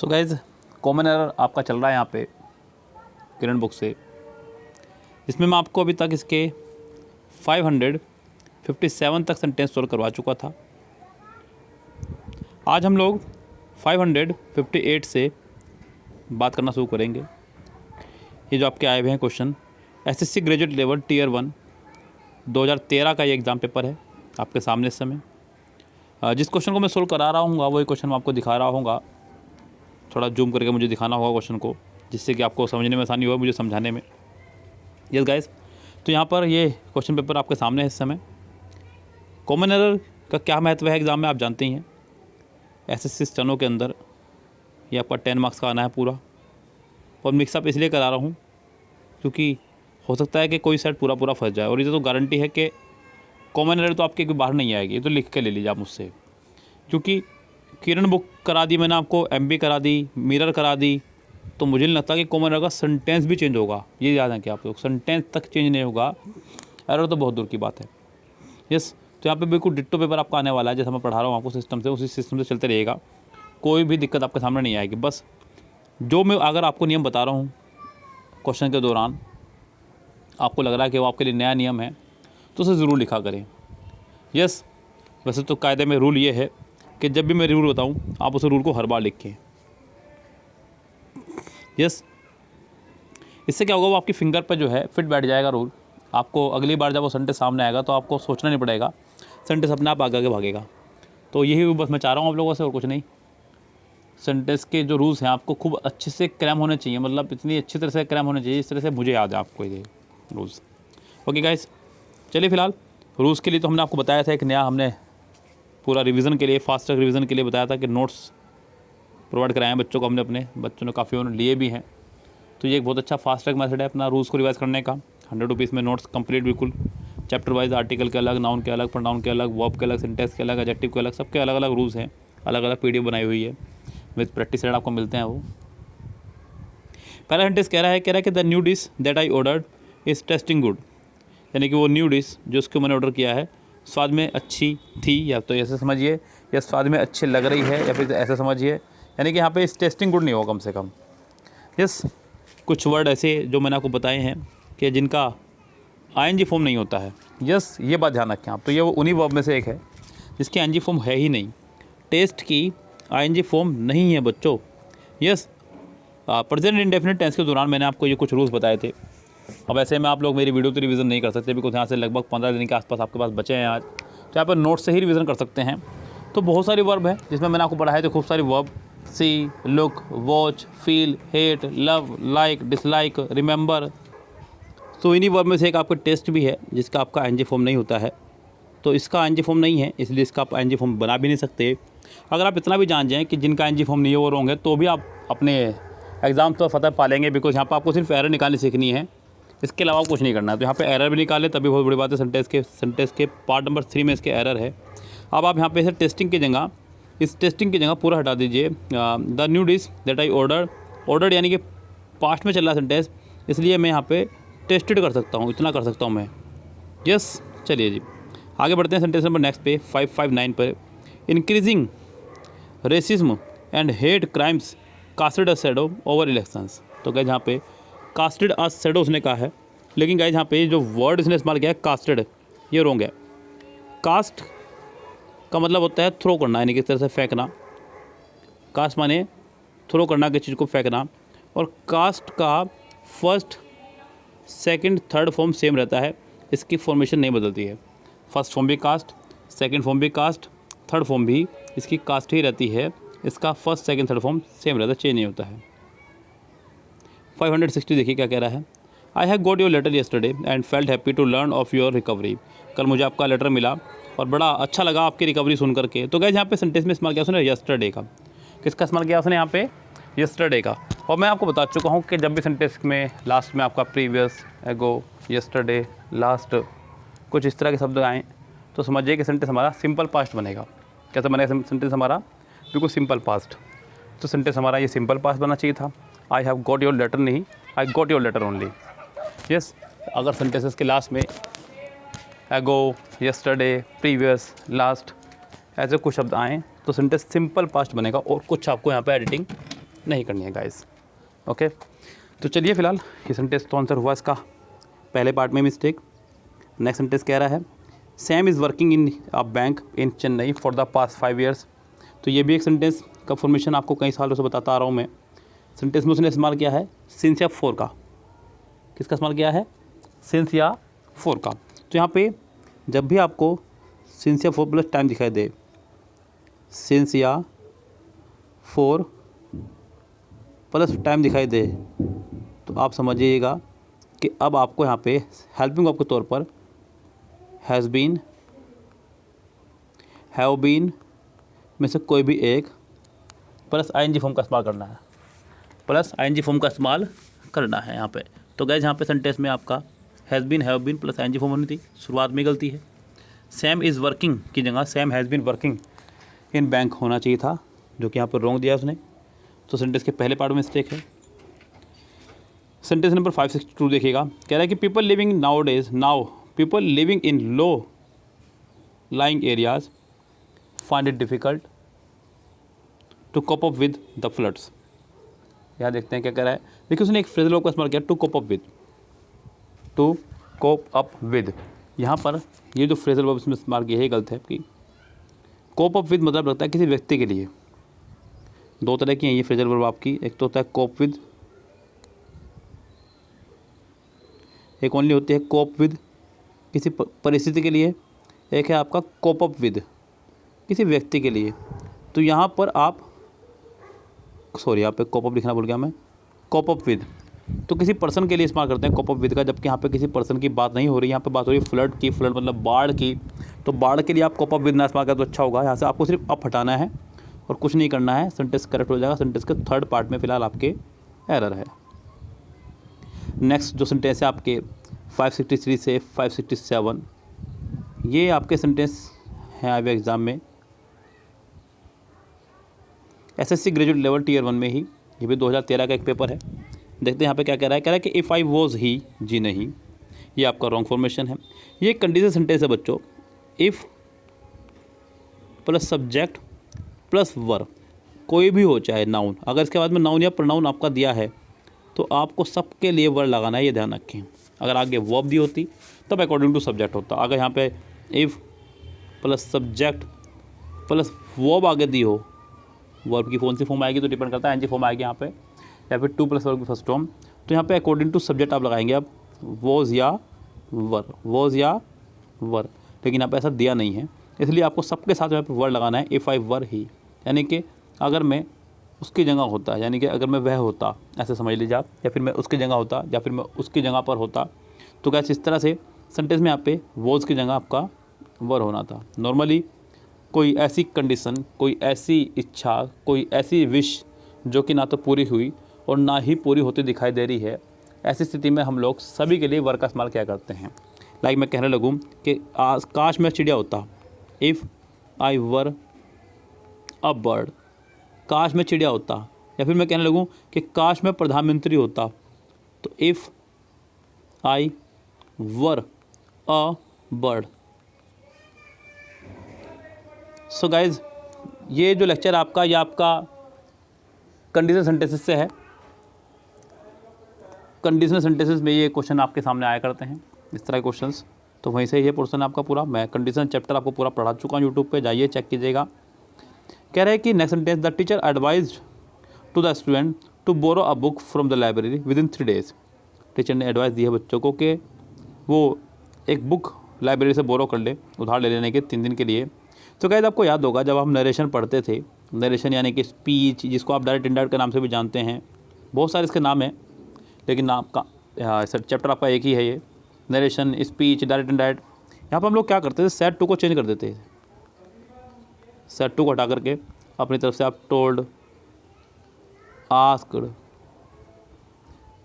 So guys common error आपका चल रहा है यहाँ पे किरण बुक से, इसमें मैं आपको अभी तक इसके 557 तक सेंटेंस सोल्व करवा चुका था। आज हम लोग 558 से बात करना शुरू करेंगे। ये जो आपके आए हुए हैं question, SSC graduate level tier 1 2013 का ये एग्ज़ाम पेपर है आपके सामने इस समय। जिस क्वेश्चन को मैं सोल्व करा रहा हूँ वही क्वेश्चन मैं आपको दिखा रहा हूँ। थोड़ा जूम करके मुझे दिखाना होगा क्वेश्चन को, जिससे कि आपको समझने में आसानी हो, मुझे समझाने में। यस गाइस, तो यहाँ पर ये क्वेश्चन पेपर आपके सामने है इस समय। कॉमन एरर का क्या महत्व है एग्ज़ाम में आप जानते ही हैं। एसएससी स्टेनो के अंदर ये आपका 10 मार्क्स का आना है पूरा, और मिक्सअप इसलिए करा रहा हूँ क्योंकि हो सकता है कि कोई सेट पूरा फंस जाए, और ये तो गारंटी है कि कॉमन एरर तो आपके बाहर नहीं आएगी। ये तो लिख के ले लीजिए आप मुझसे, क्योंकि किरण बुक करा दी मैंने आपको, एमबी करा दी, मिरर करा दी, तो मुझे नहीं लगता कि कॉमन एरर का सेंटेंस भी चेंज होगा। ये याद है कि आप लोग सेंटेंस तक चेंज नहीं होगा, एरर तो बहुत दूर की बात है। यस, तो यहाँ पे बिल्कुल डिट्टो पेपर आपका आने वाला है, जैसा मैं पढ़ा रहा हूँ आपको सिस्टम से, उसी सिस्टम से चलते रहेगा। कोई भी दिक्कत आपके सामने नहीं आएगी। बस जो मैं अगर आपको नियम बता रहा हूँ क्वेश्चन के दौरान आपको लग रहा है कि वो आपके लिए नया नियम है, तो उसे ज़रूर लिखा करें। यस, वैसे तो कायदे में रूल ये है कि जब भी मैं रूल बताऊँ आप उस रूल को हर बार लिखें। यस, इससे क्या होगा, वो आपकी फिंगर पर जो है फिट बैठ जाएगा रूल। आपको अगली बार जब वो सेंटेंस सामने आएगा तो आपको सोचना नहीं पड़ेगा, सेंटेंस अपने आप आगे भागेगा। तो यही बस मैं चाह रहा हूँ आप लोगों से, और कुछ नहीं। सेंटेंस के जो रूल्स हैं आपको खूब अच्छे से क्रैम होने चाहिए, मतलब इतनी अच्छी तरह से क्रैम होने चाहिए इस तरह से मुझे याद है आपको ये रूल्स। ओके गाइस, चलिए फिलहाल रूल्स के लिए तो हमने आपको बताया था, एक नया हमने पूरा रिवीजन के लिए, फास्ट ट्रैक रिवीजन के लिए बताया था कि नोट्स प्रोवाइड कराए हैं बच्चों को हमने अपने, बच्चों ने काफ़ी उन्होंने लिए भी हैं। तो ये एक बहुत अच्छा फास्ट ट्रैक मेथड है अपना रूल्स को रिवाइज करने का। 100 रुपीज़ में नोट्स कंप्लीट, बिल्कुल चैप्टर वाइज, आर्टिकल के अलग, नाउन के अलग, प्रोनाउन के अलग, वर्ब के अलग, सिंटेक्स के अलग, एडजेक्टिव के अलग, सबके अलग अलग रूल्स हैं, अलग अलग पीडीएफ बनाई हुई है विद प्रैक्टिस सेट आपको मिलते हैं। वो पहला सेंटेंस कह रहा है कि the new dish that I ordered is testing good, यानी कि वो न्यू डिश जो उसको मैंने ऑर्डर किया है स्वाद में अच्छी थी, या तो ऐसे समझिए, या स्वाद में अच्छी लग रही है, या फिर ऐसे समझिए, यानी कि यहाँ पे इस टेस्टिंग गुड नहीं होगा कम से कम। यस, कुछ वर्ड ऐसे जो मैंने आपको बताए हैं कि जिनका आईएनजी फॉर्म नहीं होता है। यस, ये बात ध्यान रखें आप। तो ये वो उन्हीं वर्ब में से एक है जिसकी आईएनजी फॉर्म है ही नहीं। टेस्ट की आईएनजी फॉर्म नहीं है बच्चों। यस, प्रेजेंट इंडेफिनिट टेंस के दौरान मैंने आपको ये कुछ रूल्स बताए थे। अब ऐसे में आप लोग मेरी वीडियो तो रिवीजन नहीं कर सकते, बिकॉज यहाँ से लगभग 15 दिन के आसपास आपके पास बचे हैं आज, तो यहाँ पर नोट से ही रिवीजन कर सकते हैं। तो बहुत सारी वर्ब है जिसमें मैंने आपको पढ़ाया, तो खूब सारी verb, see, look, watch, feel, hate, love, like, dislike, remember. तो इन्हीं वर्ब में से एक आपका टेस्ट भी है जिसका आपका आईएनजी फॉर्म नहीं होता है। तो इसका आईएनजी फॉर्म नहीं है, इसलिए इसका आप आईएनजी फॉर्म बना भी नहीं सकते। अगर आप इतना भी जान जाएँ कि जिनका आईएनजी फॉर्म नहीं है वो रॉन्ग है, तो भी आप अपने एग्ज़ाम तो फतह पा लेंगे, बिकॉज यहाँ पर आपको सिर्फ एरर निकालनी सीखनी है, इसके अलावा कुछ नहीं करना है। तो यहाँ पे एरर भी निकाले तभी बहुत बड़ी बात है। सेंटेंस के पार्ट नंबर 3 में इसके एरर है। अब आप यहाँ पे इसे टेस्टिंग की जगह, इस टेस्टिंग की जगह पूरा हटा दीजिए। The new dish that I ordered यानी कि पास्ट में चल रहा सेंटेंस, इसलिए मैं यहाँ पे टेस्टेड कर सकता हूँ, इतना कर सकता हूँ मैं। यस, चलिए जी आगे बढ़ते हैं सेंटेंस नंबर नेक्स्ट पे 559 पर। Increasing racism and hate crimes casted a shadow over elections. तो क्या यहाँ पे कास्टेड अ शैडो उसने कहा है, लेकिन गाइस यहाँ पे जो वर्ड इसने इस्तेमाल किया है कास्टेड, ये रॉन्ग है। कास्ट का मतलब होता है थ्रो करना, यानी कि इस तरह से फेंकना। कास्ट माने थ्रो करना, किसी चीज़ को फेंकना। और कास्ट का first, second, third form same रहता है, इसकी फॉर्मेशन नहीं बदलती है। फर्स्ट फॉर्म भी कास्ट, सेकंड फॉर्म भी कास्ट, थर्ड फॉर्म भी इसकी कास्ट ही रहती है। इसका first, second, third form same रहता है, चेंज नहीं होता है। 560 देखिए क्या कह रहा है। I have got your letter yesterday and felt happy to learn of your recovery. कल मुझे आपका लेटर मिला और बड़ा अच्छा लगा आपकी रिकवरी सुन करके। तो गाइस यहाँ पे सेंटेंस में इस्तेमाल किया उसने येस्टरडे का। किसका इस्तेमाल किया उसने यहाँ पे? येस्टरडे का। और मैं आपको बता चुका हूँ कि जब भी सेंटेंस में लास्ट में आपका प्रीवियस, एगो, येस्टरडे, लास्ट, कुछ इस तरह के शब्द आएँ तो समझिए कि सेंटेंस हमारा सिंपल पास्ट बनेगा। कैसे बनेगा सेंटेंस हमारा? बिल्कुल सिंपल पास्ट। तो सेंटेंस हमारा ये सिंपल पास्ट बनना चाहिए था। I have got your letter नहीं, I got your letter only. Yes, अगर सेंटेंसेस के लास्ट में एगो, येस्टरडे, प्रीवियस, लास्ट ऐसे कुछ शब्द आएँ तो सेंटेंस सिंपल पास्ट बनेगा, और कुछ आपको यहाँ पे एडिटिंग नहीं करनी है गाइस। ओके, तो चलिए फिलहाल ये सेंटेंस तो आंसर हुआ इसका, पहले पार्ट में मिस्टेक। नेक्स्ट सेंटेंस कह रहा है Sam is working in a bank in Chennai for the past 5 years. तो ये भी एक सेंटेंस का फॉर्मेशन आपको कई सालों से बताता आ रहा हूँ मैं। सेंटेंस में उसने इस्तेमाल किया है सिंस या फॉर का। किसका इस्तेमाल किया है? सिंस या फॉर का। तो यहाँ पे जब भी आपको सिंस या फॉर प्लस टाइम दिखाई दे, सिंस या फॉर प्लस टाइम दिखाई दे, तो आप समझिएगा कि अब आपको यहाँ पे हेल्पिंग वर्ब के तौर पर हैज़ बीन, हैव बीन में से कोई भी एक प्लस आईएनजी फॉर्म का इस्तेमाल करना है, प्लस आईएनजी फॉर्म का इस्तेमाल करना है यहाँ पे। तो गाइस यहाँ पे सेंटेंस में आपका has been, have been plus ING form होनी थी, शुरुआत में गलती है। सैम इज़ वर्किंग की जगह Sam has been working in bank होना चाहिए था, जो कि यहाँ पर रॉन्ग दिया उसने। तो सेंटेंस के पहले पार्ट में मिस्टेक है। सेंटेंस नंबर 562 देखिएगा, कह रहा है कि people living nowadays, now people living in low lying areas find it difficult to cope up with the floods. यहाँ देखते हैं क्या कह रहा है। देखिए उसने एक फ्रेजल वर्ब का इस्तेमाल किया, to cope up with, to cope up with. यहाँ पर ये जो फ्रेजल वर्ब इसमें इस्तेमाल किया है गलत है आपकी। कोप अप विद मतलब लगता है किसी व्यक्ति के लिए। दो तरह की हैं ये फ्रेजल वर्ब आपकी, एक तो होता है कोप विद, एक ओनली होती है कोप विद किसी परिस्थिति के लिए, एक है आपका कोप अप विद किसी व्यक्ति के लिए। तो यहाँ पर आप सॉरी यहाँ पे कोप अप लिखना भूल गया मैं, कोप अप विद तो किसी पर्सन के लिए इस्तेमाल करते हैं कोप अप विद का, जबकि यहाँ पे किसी पर्सन की बात नहीं हो रही, यहाँ पे बात हो रही है फ्लड की, फ्लड मतलब बाढ़ की। तो बाढ़ के लिए आप कोप अप विद ना इस्तेमाल करें तो अच्छा होगा। यहाँ से आपको सिर्फ अप हटाना है और कुछ नहीं करना है, सेंटेंस करेक्ट हो जाएगा। सेंटेंस के थर्ड पार्ट में फिलहाल आपके एरर है। नेक्स्ट जो सेंटेंस है आपके 563 से 567, ये आपके सेंटेंस हैं आए हुए एग्ज़ाम में एसएससी ग्रेजुएट लेवल टीयर 1 में ही। ये भी 2013 का एक पेपर है। देखते हैं यहाँ पे क्या कह रहा है। कह रहा है कि इफ़ आई वॉज ही, जी नहीं, ये आपका रॉन्ग फॉर्मेशन है। ये कंडीशन सेंटेंस है बच्चों। If plus subject plus verb कोई भी हो, चाहे नाउन, अगर इसके बाद में नाउन या प्रोनाउन आपका दिया है तो आपको सबके लिए वर्ड लगाना है, ये ध्यान रखें। अगर आगे वर्ब दी होती तब अकॉर्डिंग टू सब्जेक्ट होता। अगर यहाँ पे if plus subject plus verb आगे दी हो, वर्ब की कौन सी फॉर्म आएगी तो डिपेंड करता है, एनजी फॉर्म आएगी यहाँ पे, या फिर टू प्लस वर्ब की फर्स्ट फॉर्म, तो यहाँ पे अकॉर्डिंग टू सब्जेक्ट आप लगाएंगे अब वॉज या वर, वॉज या वर। लेकिन यहाँ पे ऐसा दिया नहीं है, इसलिए आपको सबके साथ यहाँ पे वर्ड लगाना है। इफ़ आई वर ही, यानी कि अगर मैं उसकी जगह होता, यानी कि अगर मैं वह होता, ऐसे समझ लीजिए आप, या फिर मैं उसकी जगह होता, या फिर मैं उसकी जगह पर होता। तो कैसे इस तरह से सेंटेंस में यहाँ पे वॉज की जगह आपका वर होना था। नॉर्मली कोई ऐसी कंडीशन, कोई ऐसी इच्छा, कोई ऐसी विश जो कि ना तो पूरी हुई और ना ही पूरी होती दिखाई दे रही है, ऐसी स्थिति में हम लोग सभी के लिए वर का इस्तेमाल क्या करते हैं। लाइक मैं कहने लगूँ कि काश मैं चिड़िया होता, if I were a bird, काश मैं चिड़िया होता। या फिर मैं कहने लगूँ कि काश मैं प्रधानमंत्री होता, तो if I were a bird. So guys, ये जो लेक्चर आपका, ये आपका कंडीशनल सेंटेंसेस से है। कंडीशनल सेंटेंसेस में ये क्वेश्चन आपके सामने आया करते हैं, इस तरह के क्वेश्चंस। तो वहीं से ये पोर्शन आपका पूरा, मैं कंडीशनल चैप्टर आपको पूरा पढ़ा चुका हूँ, यूट्यूब पे जाइए चेक कीजिएगा। कह रहे हैं कि next sentence, the teacher advised to the student to borrow a book from the library within 3 days। Teacher ने एडवाइस दी है बच्चों को कि वो एक बुक लाइब्रेरी से बोरो कर ले, उधार ले लेने के 3 दिन के लिए। तो गाइस आपको याद होगा जब हम नरेशन पढ़ते थे, नरेशन यानी कि स्पीच, जिसको आप डायरेक्ट इनडायरेक्ट के नाम से भी जानते हैं, बहुत सारे इसके नाम हैं, लेकिन नाम का चैप्टर आपका एक ही है, ये नरेशन, स्पीच, डायरेक्ट इनडायरेक्ट। यहाँ पर हम लोग क्या करते थे, सेट टू को चेंज कर देते थे। सेट टू को हटा करके अपनी तरफ से आप told, asked,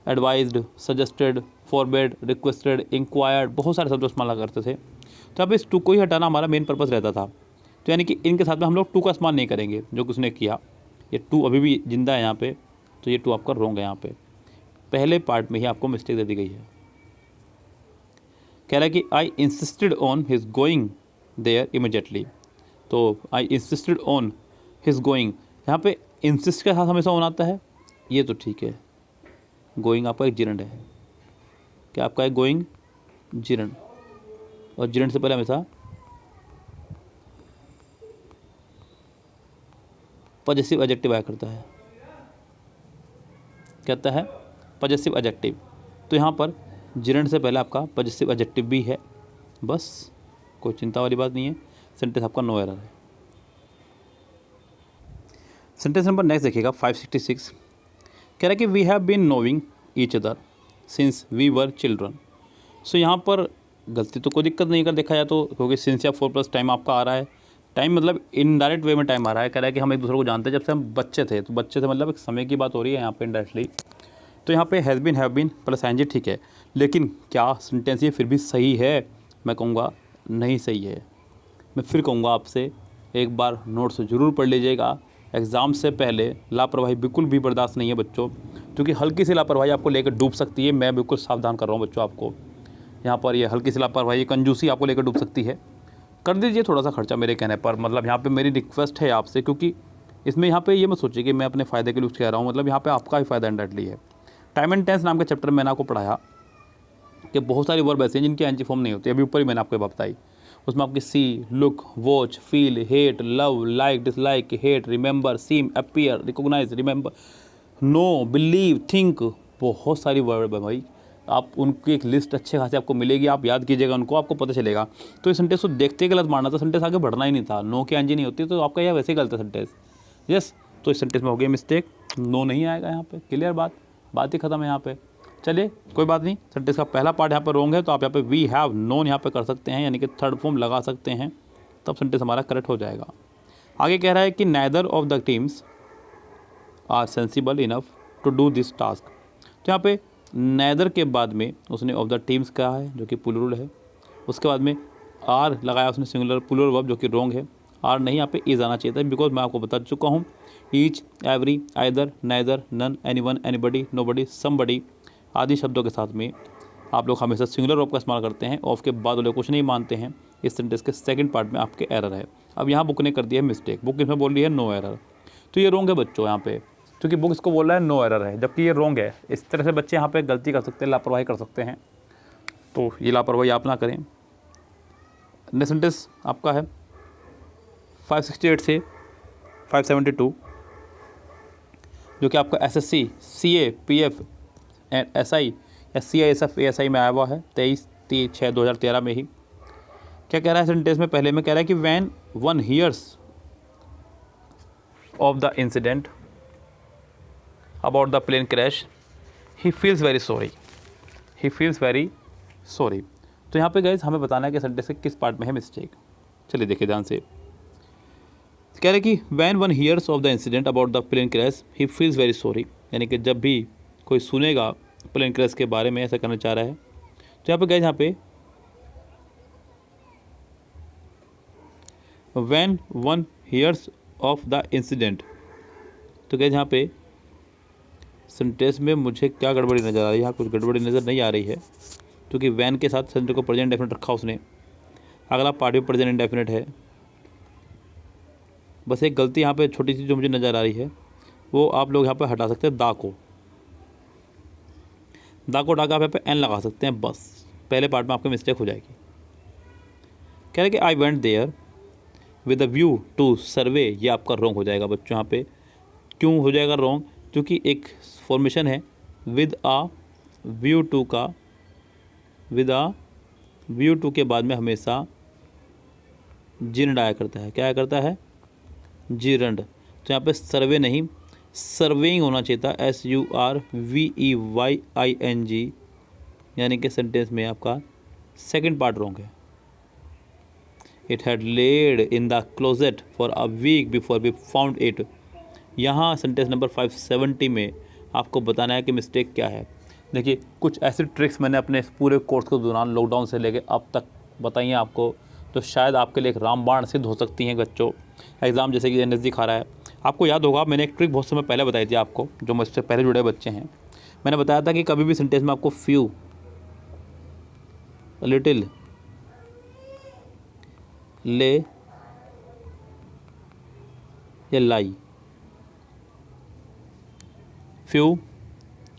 advised, suggested, forbade, requested, inquired, बहुत सारे शब्द इस्तेमाल करते थे। तो अब इस टू को ही हटाना हमारा मेन पर्पस रहता था। तो यानी कि इनके साथ में हम लोग टू का इस्तेमाल नहीं करेंगे, जो कि उसने किया। ये टू अभी भी जिंदा है यहाँ पे, तो ये टू आपका रॉन्ग है। यहाँ पे पहले पार्ट में ही आपको मिस्टेक दे दी गई है। कह रहा है कि I insisted on his going there immediately. तो I insisted on his going, यहाँ पे इंसिस्ट के साथ हमेशा होना आता है, ये तो ठीक है। गोइंग आपका एक जिरंड है, क्या आपका एक गोइंग जिरंड, और जिरंड से पहले हमेशा पॉजिटिव एडजेक्टिव आया करता है, कहता है पॉजिटिव एडजेक्टिव। तो यहाँ पर जिरंड से पहले आपका पॉजिटिव एडजेक्टिव भी है, बस कोई चिंता वाली बात नहीं है। सेंटेंस आपका नो एरर है। सेंटेंस नंबर नेक्स्ट देखिएगा 566, कह रहा है कि we have been knowing each other since we were children. So यहाँ पर गलती तो कोई दिक्कत नहीं कर देखा जाए तो, क्योंकि सिंस या 4+ टाइम आपका आ रहा है। टाइम मतलब इनडायरेक्ट वे में टाइम आ रहा है, कह रहा है कि हम एक दूसरे को जानते हैं जब से हम बच्चे थे। तो बच्चे थे मतलब एक समय की बात हो रही है यहाँ पे इनडायरेक्टली। तो यहाँ पे has been, have been plus ING ठीक है, लेकिन क्या सेंटेंस ये फिर भी सही है? मैं कहूँगा नहीं सही है। मैं फिर कहूँगा आपसे, एक बार नोट्स ज़रूर पढ़ लीजिएगा। एग्ज़ाम से पहले लापरवाही बिल्कुल भी बर्दाश्त नहीं है बच्चों, क्योंकि हल्की सी लापरवाही आपको लेकर डूब सकती है। मैं बिल्कुल सावधान कर रहा हूँ बच्चों आपको, यहाँ पर ये हल्की सी लापरवाही, कंजूसी आपको लेकर डूब सकती है। कर दीजिए थोड़ा सा खर्चा मेरे कहने पर, मतलब यहाँ पे मेरी रिक्वेस्ट है आपसे, क्योंकि इसमें यहाँ पे ये मत सोचिए कि मैं अपने फ़ायदे के लिए कह रहा हूँ, मतलब यहाँ पे आपका ही फ़ायदा इंडायरेक्टली है। टाइम एंड टेंस नाम के चैप्टर में मैंने आपको पढ़ाया कि बहुत सारी वर्ब ऐसे हैं जिनकी एनजी फॉर्म नहीं होती। अभी ऊपर ही मैंने आपको बात बताई, उसमें आपकी see, look, watch, feel, hate, love, like, dislike, hate, remember, seem, appear, recognise, remember, know, believe, think, बहुत सारी वर्ब है भाई। आप उनकी एक लिस्ट अच्छे खासे आपको मिलेगी, आप याद कीजिएगा उनको, आपको पता चलेगा। तो इस सेंटेंस को देखते गलत मारना था, सेंटेंस आगे बढ़ना ही नहीं था। नो की एनजी नहीं होती, तो आपका यह वैसे ही गलत है सेंटेंस। यस, तो इस सेंटेंस में हो गया मिस्टेक, नो नहीं आएगा यहाँ पे। क्लियर बात ही खत्म है यहाँ पे। चलिए कोई बात नहीं, सेंटेंस का पहला पार्ट यहाँ पर रॉन्ग है, तो आप यहाँ पे वी हैव नोन यहाँ पे कर सकते हैं, यानी कि थर्ड फॉर्म लगा सकते हैं, तब सेंटेंस हमारा करेक्ट हो जाएगा। आगे कह रहा है कि neither of the teams are sensible enough to do this task. तो यहाँ पे नाइदर के बाद में उसने ऑफ द टीम्स कहा है, जो कि प्लूरल है। उसके बाद में आर लगाया उसने सिंगुलर प्लूरल वर्ब, जो कि रॉन्ग है। आर नहीं, यहाँ पे इज आना चाहिए था, बिकॉज मैं आपको बता चुका हूँ each, every, either, neither, none, anyone, anybody, nobody, somebody आदि शब्दों के साथ में आप लोग हमेशा सिंगुलर वर्ब का इस्तेमाल करते हैं, ऑफ के बाद वाले कुछ नहीं मानते हैं। इस सेंटेंस के सेकंड पार्ट में आपके एरर है। अब यहाँ बुक ने कर दिया है मिस्टेक, बुक इसमें बोल रही है नो एरर, तो ये रॉन्ग है बच्चों यहाँ पे, क्योंकि बुक इसको बोल रहा है नो एरर है, जबकि ये रॉन्ग है। इस तरह से बच्चे यहाँ पे गलती कर सकते हैं, लापरवाही कर सकते हैं, तो ये लापरवाही आप ना करें। नेक्स्ट सेंटेंस आपका है 568 से 572, जो कि आपका SSC, CA, PF and SI या CISF ASI में आया हुआ है 23/6/2013 में ही। क्या कह रहा है सेंटेंस में? पहले में कह रहा है कि when one hears of the incident about the plane crash he feels very sorry, he feels very sorry. तो यहाँ पे गाइस हमें बताना है कि सेंटेंस के किस पार्ट में है मिस्टेक। चलिए देखिए ध्यान से। कह रहे कि when one hears of the incident about the plane crash he feels very sorry, यानी कि जब भी कोई सुनेगा प्लेन क्रैश के बारे में, ऐसा करना चाह रहा है। तो यहाँ पे गाइस, यहाँ पे when one hears of the incident, तो गाइस यहाँ पे सेंटेंस में मुझे क्या गड़बड़ी नज़र आ रही है? यहाँ कुछ गड़बड़ी नज़र नहीं आ रही है, क्योंकि वैन के साथ सेंटेंस को प्रेजेंट इंडेफिनिट रखा उसने। अगला पार्ट भी प्रेजेंट इंडेफिनिट है। बस एक गलती यहाँ पे छोटी सी जो मुझे नज़र आ रही है, वो आप लोग यहाँ पे हटा सकते हैं, दा को हटा के आप यहाँ पे एन लगा सकते हैं, बस पहले पार्ट में आपकी मिस्टेक हो जाएगी। कह रहे कि I went there with a view to survey, ये आपका रॉन्ग हो जाएगा बच्चों। यहाँ पे क्यों हो जाएगा रॉन्ग? क्योंकि एक फॉर्मेशन है विद आ व्यू टू का, विद आ व्यू टू के बाद में हमेशा जिरंड आया करता है। क्या आया करता है? जिरंड। तो यहाँ पे सर्वे नहीं, सर्वेइंग होना चाहिए था, SURVEYING, यानी कि सेंटेंस में आपका सेकंड पार्ट रॉन्ग है। It had laid in the closet for a week before we found it. यहाँ सेंटेंस नंबर 570 में आपको बताना है कि मिस्टेक क्या है। देखिए कुछ ऐसे ट्रिक्स मैंने अपने इस पूरे कोर्स के दौरान, लॉकडाउन से लेकर अब तक बताइए आपको, तो शायद आपके लिए एक रामबाण सिद्ध हो सकती हैं बच्चों। एग्ज़ाम जैसे कि नज़दीक आ रहा है, आपको याद होगा मैंने एक ट्रिक बहुत समय पहले बताई थी आपको, जो मुझसे पहले जुड़े बच्चे हैं। मैंने बताया था कि कभी भी सेंटेंस में आपको फ्यू, लिटिल, ले या लाई, फ्यू,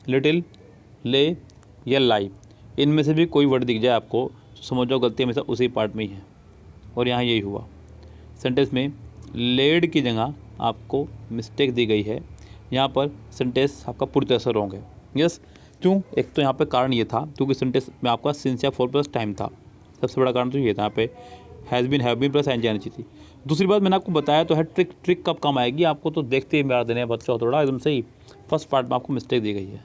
लिटिल, ले या लाई, इनमें से भी कोई वर्ड दिख जाए आपको तो समझ जाओ गलती हमेशा उसी पार्ट में ही है, और यहाँ यही हुआ। सेंटेंस में लेड की जगह आपको मिस्टेक दी गई है, यहाँ पर सेंटेंस आपका पूरी तरह से रॉन्ग है। यस, क्यों? एक तो यहाँ पे कारण ये था क्योंकि सेंटेंस में आपका सिंस या फोर प्लस टाइम था, सबसे बड़ा कारण तो ये था, यहाँ पे has been, have been plus N G आनी चाहिए थी। दूसरी बात मैंने आपको बताया तो है, ट्रिक कब काम आएगी आपको तो देखते ही मार देने हैं बच्चों, थोड़ा एकदम सही। फर्स्ट पार्ट में आपको मिस्टेक दी गई है।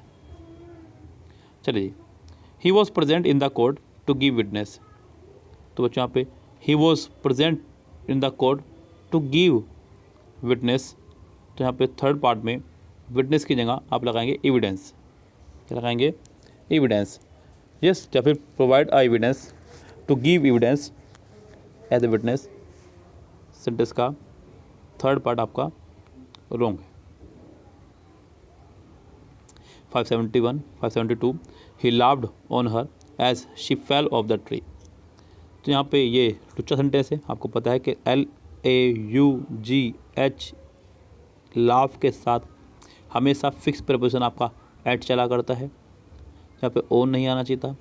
चलिए, he was present in the court to give witness, तो बच्चों यहाँ पे he was present in the court to give witness, तो यहाँ पे थर्ड पार्ट में विटनेस की जगह आप लगाएंगे एविडेंस। क्या लगाएंगे? एविडेंस। यस, या फिर provide a evidence, to give evidence as a witness. Sentence का थर्ड पार्ट आपका रॉन्ग है। 571, 572, he laughed on her as she fell off the tree, तो यहाँ पे ये टुच्चा सेंटेंस है। आपको पता है कि LAUGH लाव के साथ हमेशा फिक्स प्रपोजिशन आपका एट चला करता है, यहाँ पे ओन नहीं आना चाहिए था।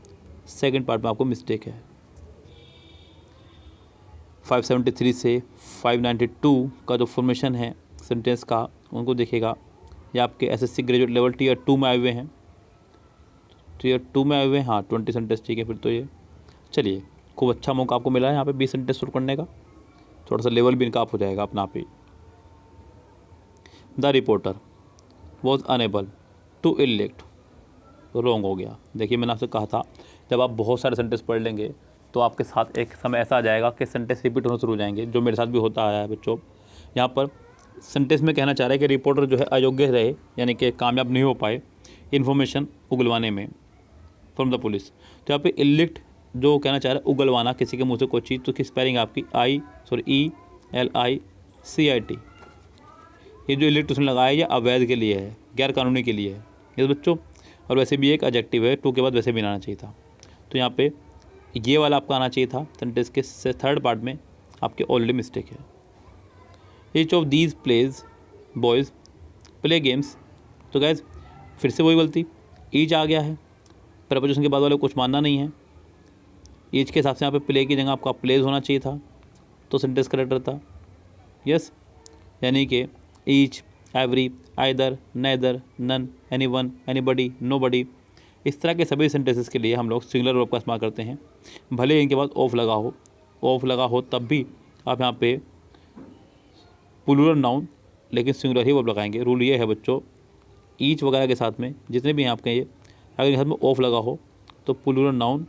सेकंड पार्ट में आपको मिस्टेक है। 573 से 592 का जो फॉर्मेशन है सेंटेंस का, उनको देखिएगा, ये आपके SSC ग्रेजुएट लेवल टीयर 2 में आए हुए हैं, टीयर 2 में आए हुए हैं। हाँ, 20 सेंटेंस, ठीक है फिर तो ये। चलिए, खूब अच्छा मौका आपको मिला है यहाँ पे 20 सेंटेंस शुरू करने का, थोड़ा सा लेवल भी इनका अप हो जाएगा अपना आप ही। The reporter was unable to elect, wrong हो गया। देखिए, मैंने आपसे कहा था जब आप बहुत सारे सेंटेंस पढ़ लेंगे तो आपके साथ एक समय ऐसा आ जाएगा कि सेंटेंस रिपीट होना शुरू हो जाएंगे, जो मेरे साथ भी होता आया है बच्चों। यहाँ पर सेंटेंस में कहना चाह रहा है कि रिपोर्टर जो है अयोग्य रहे, यानी कि कामयाब नहीं हो पाए इन्फॉर्मेशन उगलवाने में फ्रॉम द पुलिस। तो यहाँ पे इलेक्ट जो कहना चाह रहा है उगलवाना किसी के मुंह से कोई चीज़, तो उसकी स्पेलिंग आपकी ELICIT। ये जो इलेक्ट उसने लगाया ये अवैध के लिए है, गैर कानूनी के लिए है ये बच्चों, और वैसे भी एक एडजेक्टिव है, टू के बाद वैसे भी आना चाहिए था। तो यहाँ पे ये वाला आपका आना चाहिए था सेंटेंस के थर्ड पार्ट में, आपके ऑलरेडी मिस्टेक है। Each of these plays boys play games, तो गैस फिर से वही गलती, ईच आ गया है, प्रपोजिशन के बाद वाले को कुछ मानना नहीं है। ईच के हिसाब से यहाँ पे प्ले की जगह आपका प्लेज होना चाहिए था, तो सेंटेंस करेक्ट रहता। यस, यानी कि each, every, either, neither, none, anyone, anybody, nobody, इस तरह के सभी सेंटेंसेस के लिए हम लोग सिंगुलर वर्ब का इस्तेमाल करते हैं। भले ही इनके बाद ऑफ लगा हो तब भी आप यहाँ पे प्लूरल नाउन लेकिन सिंगुलर ही वर्ब लगाएंगे। रूल ये है बच्चों, ईच वगैरह के साथ में जितने भी हैं आपके ये, अगर इनके साथ में ऑफ लगा हो तो प्लूरल नाउन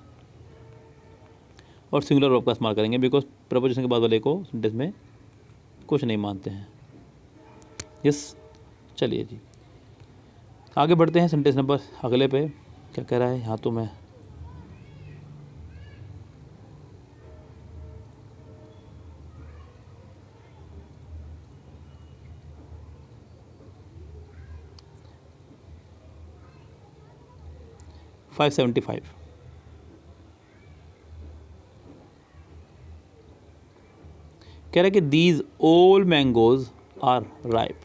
और सिंगुलर वर्ब का इस्तेमाल करेंगे, बिकॉज प्रपोजिशन के बाद वाले को सेंटेंस में कुछ नहीं मानते हैं। यस, चलिए जी आगे बढ़ते हैं सेंटेंस नंबर अगले पे। क्या कह रहा है यहाँ तो मैं कह रहा है कि these all mangoes are ripe,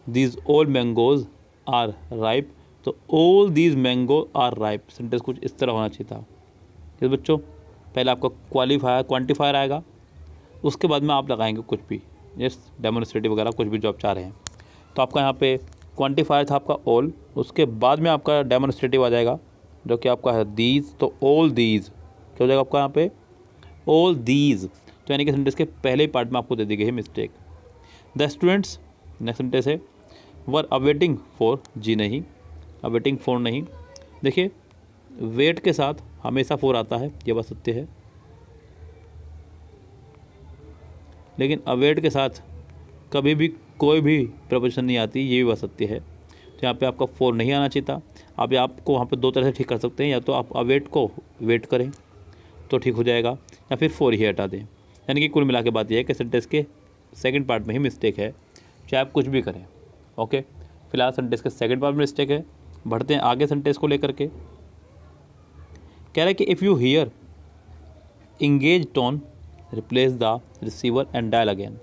these all mangoes are ripe, तो all these mango are ripe sentence कुछ इस तरह होना चाहिए था। ये बच्चों पहले आपका क्वांटिफायर आएगा, उसके बाद में आप लगाएंगे कुछ भी, यस डेमोन्स्ट्रेटिव वगैरह कुछ भी जो आप चाह रहे हैं। तो आपका यहाँ पे क्वांटिफायर था आपका ऑल, उसके बाद में आपका डेमोन्स्ट्रेटिव आ जाएगा जो कि आपका है दीज, तो ऑल दीज क्या हो जाएगा आपका यहाँ पे ऑल दीज, तो यानी कि सेंटेंस के पहले ही पार्ट में आपको दे दी गई है mistake. The students, next sentence है वर अवेटिंग फॉर, जी नहीं, अवेटिंग फॉर नहीं। देखिए वेट के साथ हमेशा फॉर आता है, ये बात सत्य है, लेकिन अवेट के साथ कभी भी कोई भी प्रपोजिशन नहीं आती, ये भी बात सत्य है। तो यहाँ पे आपका फॉर नहीं आना चाहिए था। आप आपको वहाँ पे दो तरह से ठीक कर सकते हैं, या तो आप अवेट को वेट करें तो ठीक हो जाएगा, या फिर फॉर ही हटा दें। यानी कि कुल मिला के बात यह है कि सेंटेंस के सेकंड पार्ट में ही मिस्टेक है, चाहे आप कुछ भी करें। ओके, फिलहाल सेंटेंस के सेकंड पार्ट में मिस्टेक है। बढ़ते हैं आगे सेंटेंस को लेकर के। कह रहा है कि if you here engage tone replace the receiver and dial again.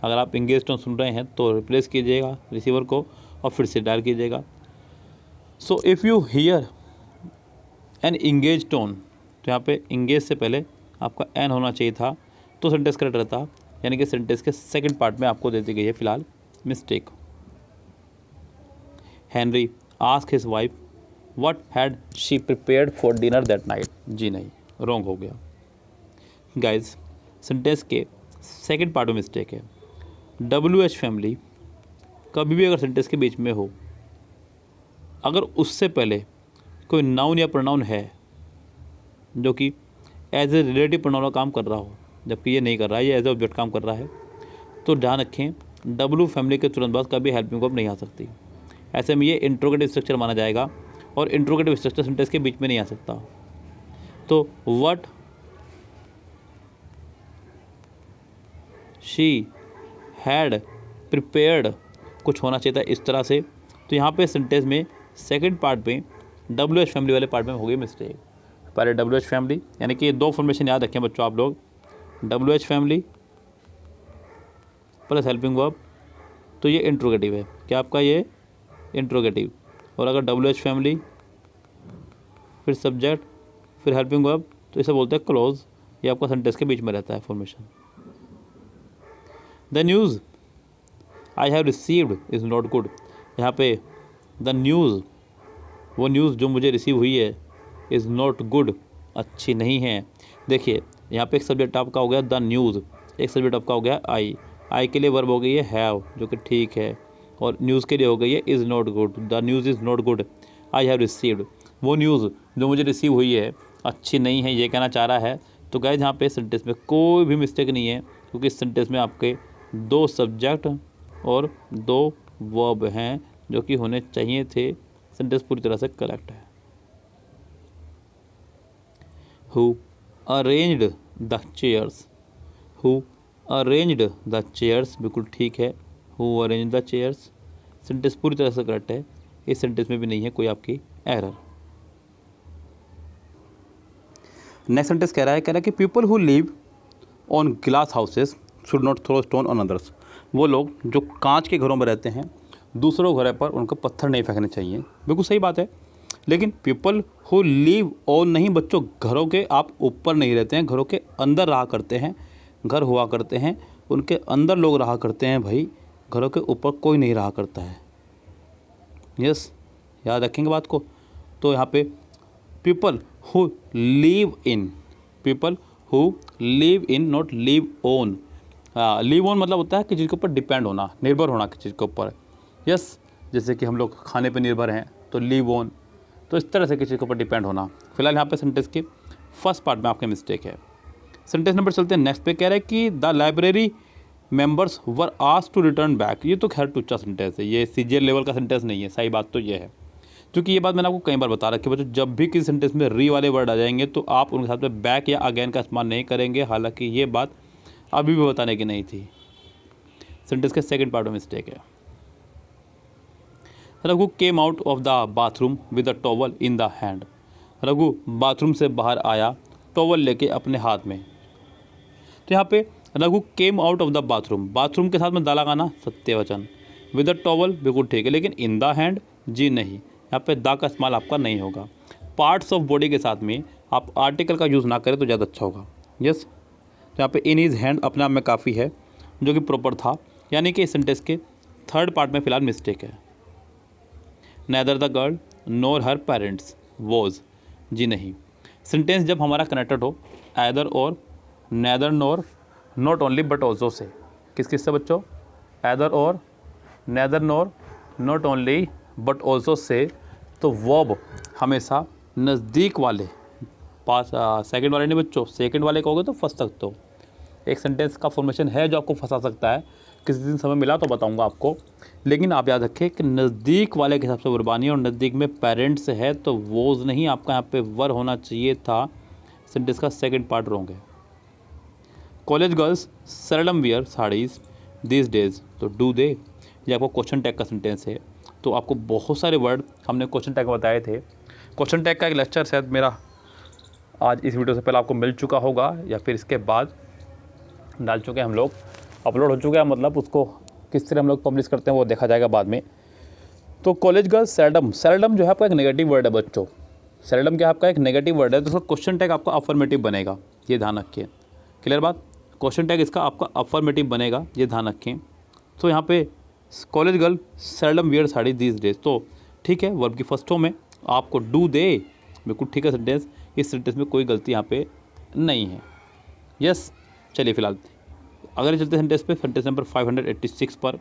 अगर आप इंगेज टोन सुन रहे हैं तो रिप्लेस कीजिएगा रिसीवर को और फिर से डायल कीजिएगा। So if you hear an engage tone, तो यहाँ पे इंगेज से पहले आपका एन होना चाहिए था तो सेंटेंस करेक्ट रहता, यानी कि सेंटेंस के सेकंड पार्ट में आपको दे दी गई है फिलहाल mistake. Henry ask his wife what had she prepared for dinner that night, जी नहीं, रॉन्ग हो गया। गाइज सेंटेंस के सेकंड पार्ट में मिस्टेक है। WH फैमिली कभी भी अगर सेंटेंस के बीच में हो, अगर उससे पहले कोई नाउन या प्रोनाउन है जो कि एज ए रिलेटिव प्रोनाउन का काम कर रहा हो, जबकि ये नहीं कर रहा है, ये एज ए ऑब्जेक्ट काम कर रहा है, तो ध्यान रखें W फैमिली के तुरंत बाद कभी हेल्पिंग वर्ब नहीं आ सकती। ऐसे में ये इंट्रोगेटिव स्ट्रक्चर माना जाएगा और इंट्रोगेटिव स्ट्रक्चर सेंटेंस के बीच में नहीं आ सकता। तो व्हाट शी हैड प्रिपेयर्ड कुछ होना चाहिए था इस तरह से, तो यहाँ पे सेंटेंस में सेकंड पार्ट में WH फैमिली वाले पार्ट में हो गई मिस्टेक। पहले WH फैमिली, यानी कि 2 फॉर्मेशन याद रखें बच्चों आप लोग, WH family plus helping verb, तो ये इंट्रोगेटिव है, क्या आपका ये इंट्रोगेटिव। और अगर WH फैमिली फिर सब्जेक्ट फिर हेल्पिंग वर्ब, तो इसे बोलते हैं क्लोज, ये आपका सेंटेंस के बीच में रहता है formation. The news I have received is not good, यहाँ पे द न्यूज़, वो न्यूज़ जो मुझे रिसीव हुई है, इज़ नॉट गुड, अच्छी नहीं है। देखिए यहाँ पे एक सब्जेक्ट आपका हो गया द न्यूज़, एक सब्जेक्ट आपका हो गया आई के लिए वर्ब हो गई है हैव, जो कि ठीक है, और न्यूज़ के लिए हो गई है is not good, the news is not good, I have received, वो न्यूज़ जो मुझे रिसीव हुई है अच्छी नहीं है, ये कहना चाह रहा है। तो गाइस यहाँ पे सेंटेंस में कोई भी मिस्टेक नहीं है, क्योंकि इस सेंटेंस में आपके 2 सब्जेक्ट और 2 वर्ब हैं जो कि होने चाहिए थे। सेंटेंस पूरी तरह से करेक्ट है। Who arranged the chairs, who arranged the chairs, बिल्कुल ठीक है, who arranged the chairs, sentence पूरी तरह से करेक्ट है, इस सेंटेंस में भी नहीं है कोई आपकी एरर। नेक्स्ट सेंटेंस कह रहा है कि people who live on glass houses should not throw stone on others, वो लोग जो कांच के घरों में रहते हैं दूसरों घरों पर उनको पत्थर नहीं फेंकने चाहिए। बिल्कुल सही बात है, लेकिन पीपल हु लिव ऑन नहीं बच्चों, घरों के आप ऊपर नहीं रहते हैं, घरों के अंदर रहा करते हैं, घर हुआ करते हैं उनके अंदर लोग रहा करते हैं भाई, घरों के ऊपर कोई नहीं रहा करता है। यस, याद रखेंगे बात को। तो यहाँ पे people who live in, people who live in, not live on. Live on मतलब होता है कि जिसके ऊपर डिपेंड होना, निर्भर होना किसी चीज़ के ऊपर। यस, जैसे कि हम लोग खाने पे निर्भर हैं तो लिव ऑन, तो इस तरह से किसी के ऊपर डिपेंड होना। फिलहाल यहाँ पे सेंटेंस के फर्स्ट पार्ट में आपके मिस्टेक है। सेंटेंस नंबर चलते हैं नेक्स्ट पे, कह रहा है कि the library members were asked to return back. ये तो खैर टुच्चा सेंटेंस है, ये CGL लेवल का सेंटेंस नहीं है। सही बात तो ये है, क्योंकि ये बात मैंने आपको कई बार बता रखी है बच्चों, जब भी किसी सेंटेंस में री वाले वर्ड आ जाएंगे तो आप उनके साथ में बैक या अगेन का इस्तेमाल नहीं करेंगे। हालांकि ये बात अभी भी बताने की नहीं थी। सेंटेंस के सेकंड पार्ट में मिस्टेक है। Raghu came out of the bathroom with a towel in the hand. Raghu bathroom से बाहर आया टॉवल लेके अपने हाथ में। तो यहाँ पे Raghu came out of the bathroom, bathroom के साथ में दा लगाना सत्य वचन, विद अ टॉवल बिल्कुल ठीक है, लेकिन इन द हैंड जी नहीं, यहाँ पे दा का इस्तेमाल आपका नहीं होगा। पार्ट्स ऑफ बॉडी के साथ में आप आर्टिकल का यूज़ ना करें तो ज़्यादा अच्छा होगा। यस, तो यहाँ पे इन हिज हैंड अपने आप में काफ़ी है, जो कि प्रॉपर था, यानी कि इस सेंटेंस के थर्ड पार्ट में फिलहाल मिस्टेक है। Neither the girl nor her parents was, जी नहीं। सेंटेंस जब हमारा कनेक्टेड हो either or, neither nor, not only but also से, किस किस से बच्चों, either or, neither nor, not only but also से, तो वर्ब हमेशा नज़दीक वाले पास, सेकंड वाले नहीं बच्चों, सेकंड वाले कहोगे तो फंस सकते हो। एक सेंटेंस का फॉर्मेशन है जो आपको फंसा सकता है, किसी दिन समय मिला तो बताऊंगा आपको, लेकिन आप याद रखें कि नज़दीक वाले के हिसाब से वर्बानी, और नज़दीक में पेरेंट्स है तो वोज नहीं, आपका यहाँ पे वर होना चाहिए था। सेंटेंस का सेकंड पार्ट रॉन्ग है। College girls seldom wear saris this days, तो डू दे, ये आपको क्वेश्चन टैग का सेंटेंस है। तो आपको बहुत सारे वर्ड हमने क्वेश्चन टैग में बताए थे। क्वेश्चन टैग का एक लेक्चर शायद मेरा आज इस वीडियो से पहले आपको मिल चुका होगा, या फिर इसके बाद डाल चुके हैं हम लोग, अपलोड हो चुका है, मतलब उसको किस तरह हम लोग पब्लिश करते हैं वो देखा जाएगा बाद में। तो कॉलेज गर्ल सेल्डम, सेल्डम जो है आपका एक नेगेटिव वर्ड है बच्चों, सेल्डम क्या आपका एक नेगेटिव वर्ड है, तो उसका क्वेश्चन टैग आपका अफर्मेटिव बनेगा, ये ध्यान रखिए। क्लियर बात, क्वेश्चन टैग इसका आपका अफर्मेटिव बनेगा, ये ध्यान रखें। तो यहाँ पे college girl seldom wear sari these days, तो ठीक है, वर्ब की फर्स्ट फॉर्म में आपको डू दे, बिल्कुल ठीक है सेंटेंस, इस सेंटेंस में कोई गलती यहाँ पे नहीं है। यस, चलिए फिलहाल अगर चलते सेंटेंस पे, सेंटेंस नंबर 586 पर